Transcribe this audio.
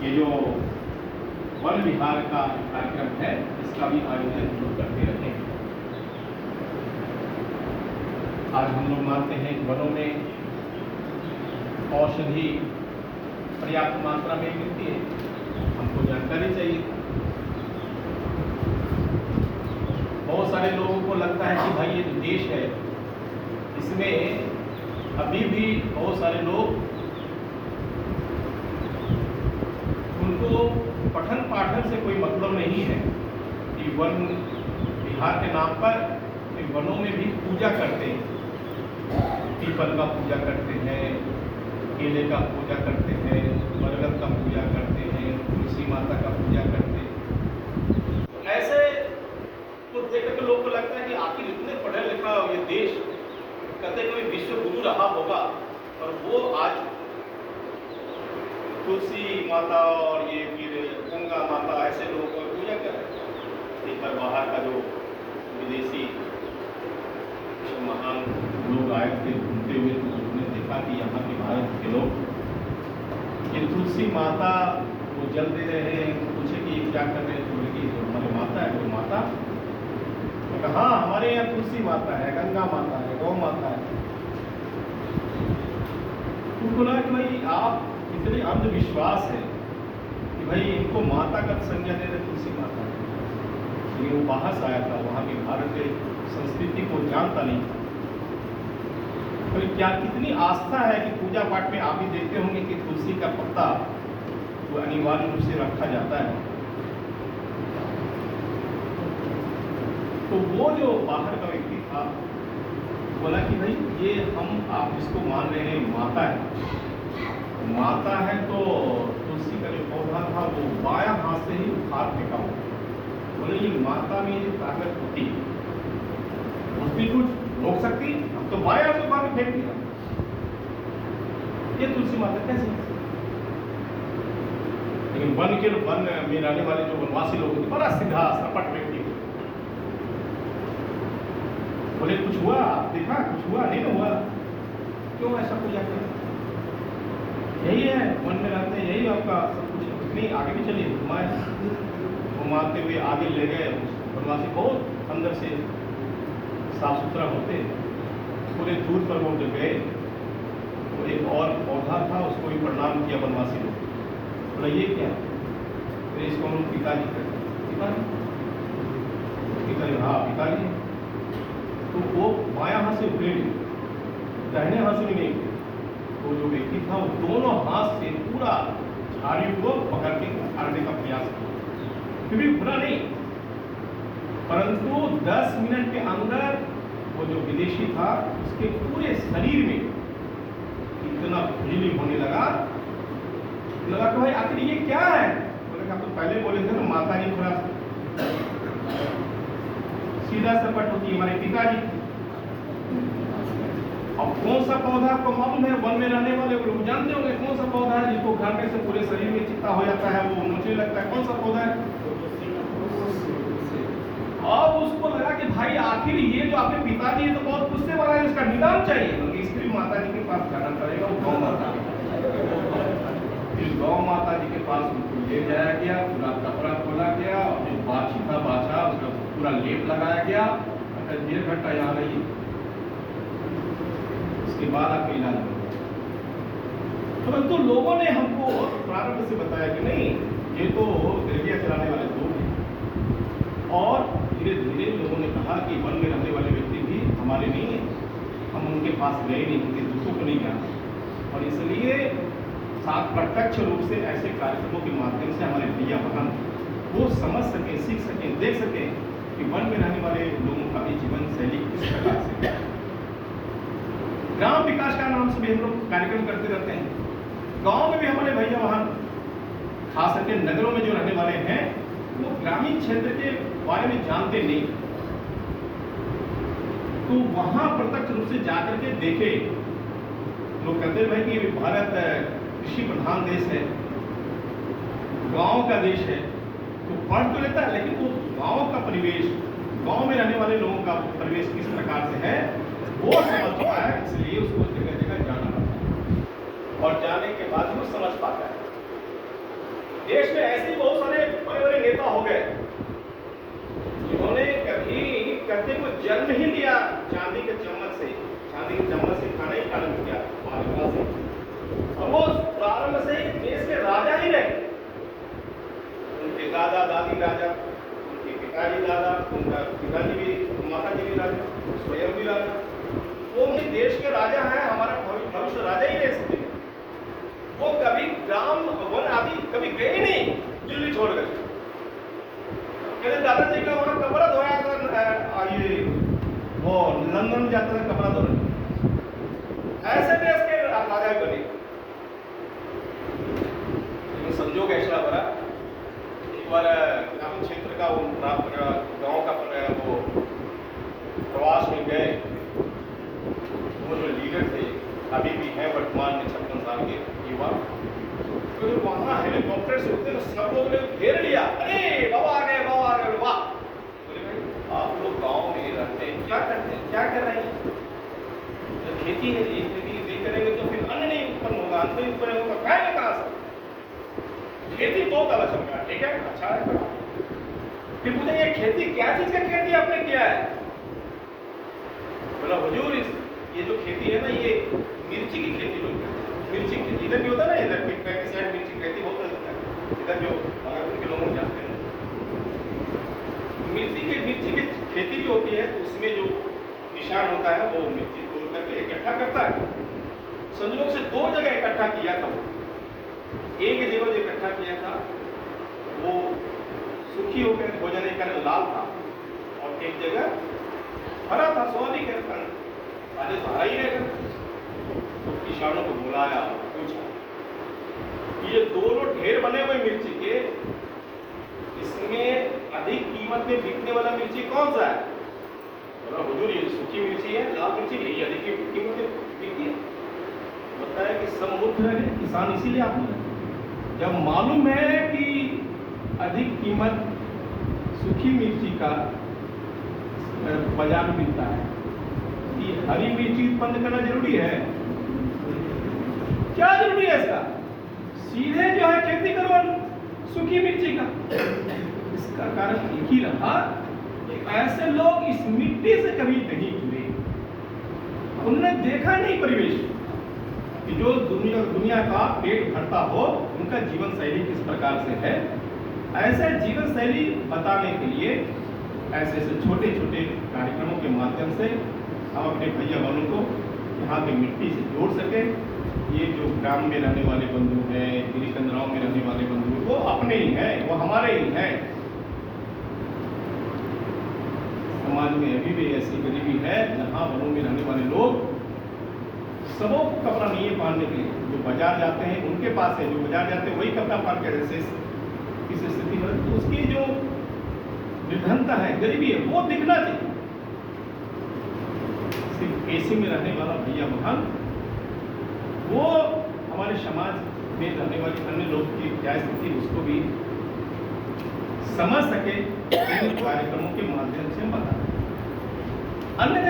ये जो वन विहार का कार्यक्रम है इसका भी आयोजन हम लोग करते रहते हैं। आज हम लोग मानते हैं कि वनों में औषधि पर्याप्त मात्रा में मिलती है, हमको जानकारी चाहिए। बहुत सारे लोगों को लगता है कि भाई ये जो देश है इसमें अभी भी बहुत सारे लोग उनको पठन पाठन से कोई मतलब नहीं है कि वन विहार के नाम पर वनों में भी पूजा करते हैं, पीपल का पूजा करते हैं, केले का पूजा करते हैं, बरगद का पूजा करते हैं, तुलसी माता का पूजा करते हैं। ऐसे तो देख के लोग को लगता है कि आखिर इतने पढ़ा लिखा ये देश कहते कोई विश्व गुरु रहा होगा और वो आज तुलसी माता और ये फिर गंगा माता ऐसे लोगों को पूजा कर रहे हैं। एक बार बाहर का जो विदेशी महान लोग आए थे घूमते हुए तो उन्होंने देखा कि यहाँ के भारत के लोग ये तुलसी माता को जल दे रहे हैं। पूछे कि ये क्या कर रहे हैं, तो बोले कि जो हमारी माता है वो माता। तो कहा हाँ हमारे यहाँ तुलसी माता है, गंगा माता है, गौ माता है। तो बोला कि भाई आप इतने अंधविश्वास है कि भाई इनको माता का संज्ञा दे रहे तुलसी माता है। लेकिन वो बाहर से आया था, वहाँ के भारत के संस्कृति को जानता नहीं था। तो क्या कितनी आस्था है कि पूजा पाठ में आप भी देखते होंगे कि तुलसी का पत्ता वो अनिवार्य रूप से रखा जाता है। तो वो जो बाहर का व्यक्ति था बोला कि भाई ये हम आप जिसको मान रहे हैं माता है तो तुलसी का जो पौधा था वो बायां हाथ से ही उखाड़ फेंका हुआ। बोले ये माता में ये ताकत होती उसकी कुछ रोक सकती, हम तो बायां से उखाड़ फेंक दिया। ये तुलसी माता कैसे? लेकिन वन में रहने वाले जो वनवासी लोग थे बड़ा सीधा सपट व्यक्ति बोले कुछ हुआ, देखा कुछ हुआ नहीं ना हुआ, क्यों ऐसा पूजा कर? यही है वन में रहते हैं, यही आपका सब कुछ। नहीं आगे भी चलिए घुमाते हुए आगे ले गए। वनवासी बहुत अंदर से साफ सुथरा होते, पूरे दूर पर वो जब गए तो एक और पौधा था उसको भी प्रणाम किया वनवासी लोग। बोला ये क्या? तो इसको हम लोग पिताजी कहते हैं। पिताजी हाँ पिताजी। तो वो बायां हाथ से उखड़े नहीं, दाहिने हाथ से नहीं। वो जो व्यक्ति था वो दोनों हाथ से पूरा झाड़ी को पकड़ के उखाड़ने का प्रयास किया, फिर भी उखड़ा नहीं। परंतु 10 मिनट के अंदर वो जो विदेशी था उसके पूरे शरीर में इतना खुजली होने लगा कि भाई आखिर ये क्या है? बोले कि आप तो पहले बोले थे ना माता की थोड़ा सीधा सपट होती है हमारे पिताजी। अब कौन सा पौधा आपको मालूम है? वन में रहने वाले लोग जानते होंगे कौन सा पौधा है जिसको खाने से पूरे शरीर में चित्ता हो जाता है, वो मुझे लगता है कौन सा पौधा है? अब उसको लगा कि भाई आखिर ये जो आपके पिताजी है तो बहुत गुस्से वाला है, इसका निदान चाहिए, क्योंकि इसके लिए माता जी के पास जाना पड़ेगा। वो गौ माता, फिर गौ माता जी के पास उनको ले जाया गया, पूरा कपड़ा खोला गया और जो बाछी था बाछा उसका पूरा लेप लगाया गया। 1.5 घंटा यहाँ रही, उसके बाद आपका इलाज हो गया। परंतु लोगों ने हमको प्रारंभ से बताया कि नहीं ये तो दरिया चलाने वाले लोग हैं। और धीरे धीरे लोगों ने कहा कि वन में रहने वाले व्यक्ति भी हमारे नहीं हैं, हम उनके पास गए नहीं, उनके दुखों को नहीं जाना। और इसलिए साथ प्रत्यक्ष रूप से ऐसे कार्यक्रमों के माध्यम से हमारे भैया बहन वो समझ सकें, सीख सकें, देख सकें कि वन में रहने वाले लोगों का भी जीवन शैली किस प्रकार से है। ग्राम विकास का नाम से भी हम लोग कार्यक्रम करते रहते हैं। गांव में भी हमारे भैया बहन खास करके नगरों में जो रहने वाले हैं वो ग्रामीण क्षेत्र के बारे में जानते नहीं, तो वहां प्रत्यक्ष रूप से जाकर के देखे। लोग कहते हैं भाई कि भारत कृषि प्रधान देश है, गांव का देश है, तो पढ़ तो लेता है लेकिन वो गांव का परिवेश, गांव में रहने वाले लोगों का परिवेश किस प्रकार से है वो समझ चुका है। इसलिए उसको जगह जगह जाना पड़ता है और जाने के बाद वो समझ पाता है। देश में ऐसे बहुत सारे बड़े बड़े नेता हो गए जिन्होंने कभी कहते को जन्म ही लिया चांदी के चम्मच से खाना ही प्रारंभ किया बालिका से, और वो प्रारंभ से ही देश के राजा ही रहे। उनके दादा दादी राजा, उनके पिताजी दादा, उनका पिताजी भी, माता जी भी राजा, स्वयं भी राजा, वो भी देश के राजा हैं, हमारा भविष्य राजा ही रह सकते हैं। वो कभी ग्राम वन आदि कभी गए नहीं दिल्ली छोड़कर। कहते दादाजी का वहां कपड़ा धोया था, ये वो लंदन जाता था कपड़ा धोने, ऐसे देश के राजा बने। लेकिन संजोग ऐसा बना, एक बार ग्रामीण क्षेत्र का वो गांव का वो प्रवास में गए, वो जो लीडर थे अभी भी हैं वर्तमान में 56 साल के युवा, तो जब वहां हेलीकॉप्टर से उतरे तो सब लोग ने घेर लिया, अरे बाबा आ गए वाह। बोले भाई आप लोग गांव में रहते हैं, क्या करते हैं, क्या कर रहे हैं? जब खेती है, ये खेती नहीं करेंगे तो फिर अन्न नहीं उत्पन्न होगा, अन्न नहीं उत्पन्न होगा, खाएंगे कहां से? खेती बहुत अलग चल रहा है, ठीक है, अच्छा है। फिर पूछेंगे खेती क्या चीज का खेती आपने किया है? बोला हुजूर ये जो खेती है ना, ये मिर्ची की खेती लोग करते हैं। मिर्ची की खेती इधर भी होता है ना, इधर साइड मिर्ची की खेती बहुत होता है, इधर जो भागलपुर के लोग जानते हैं मिर्ची की खेती भी होती है, तो उसमें जो निशान होता है वो मिर्ची तोड़ करके इकट्ठा करता है। संजोग से 2 जगह इकट्ठा किया था वो, एक जगह जो इकट्ठा किया था वो सूखी होकर हो जाने के कारण लाल था, और एक जगह हरा था, स्वाभाविक है, आज हरा ही रहेगा। तो किसानों को बुलाया, पूछा ये दोनों ढेर बने हुए मिर्ची के, इसमें अधिक कीमत में बिकने वाला मिर्ची कौन सा है? बोला हुजूर ये सूखी मिर्ची है, लाल मिर्ची यही अधिक कीमत में बिकती है। बताया कि समुद्र है किसान इसीलिए आपने, जब मालूम है कि अधिक कीमत सूखी मिर्ची का बाजार में मिलता है, कि हरी मिर्ची उत्पन्न करना जरूरी है? क्या जरूरी है इसका? सीधे जो है खेती करो सूखी मिर्ची का। इसका कारण एक ही रहा कि ऐसे लोग इस मिट्टी से कभी नहीं जुड़े, उन्होंने देखा नहीं परिवेश कि जो दुनिया का पेट भरता हो उनका जीवन शैली किस प्रकार से है। ऐसे जीवन शैली बताने के लिए ऐसे छोटे छोटे कार्यक्रमों के माध्यम से हम अपने भैया बहनों को यहाँ की मिट्टी से जोड़ सके। ये जो ग्राम में रहने वाले बंधु हैं, गिरी कंदराओं में रहने वाले बंधु, वो अपने ही हैं, वो हमारे ही हैं। समाज में अभी भी ऐसी गरीबी है जहाँ वनों में रहने वाले लोग सबों कपड़ा नहीं है पहनने के लिए, जो बाजार जाते हैं उनके पास है, जो बाजार जाते हैं वही कपड़ा पहन के, जैसे इस स्थिति में तो उसकी जो निर्धनता है, गरीबी है, वो दिखना चाहिए। सिर्फ एसी में रहने वाला भैया बहन वो हमारे समाज में रहने वाले अन्य लोग की क्या स्थिति उसको भी समझ सके, इन कार्यक्रमों के माध्यम से बता अन्य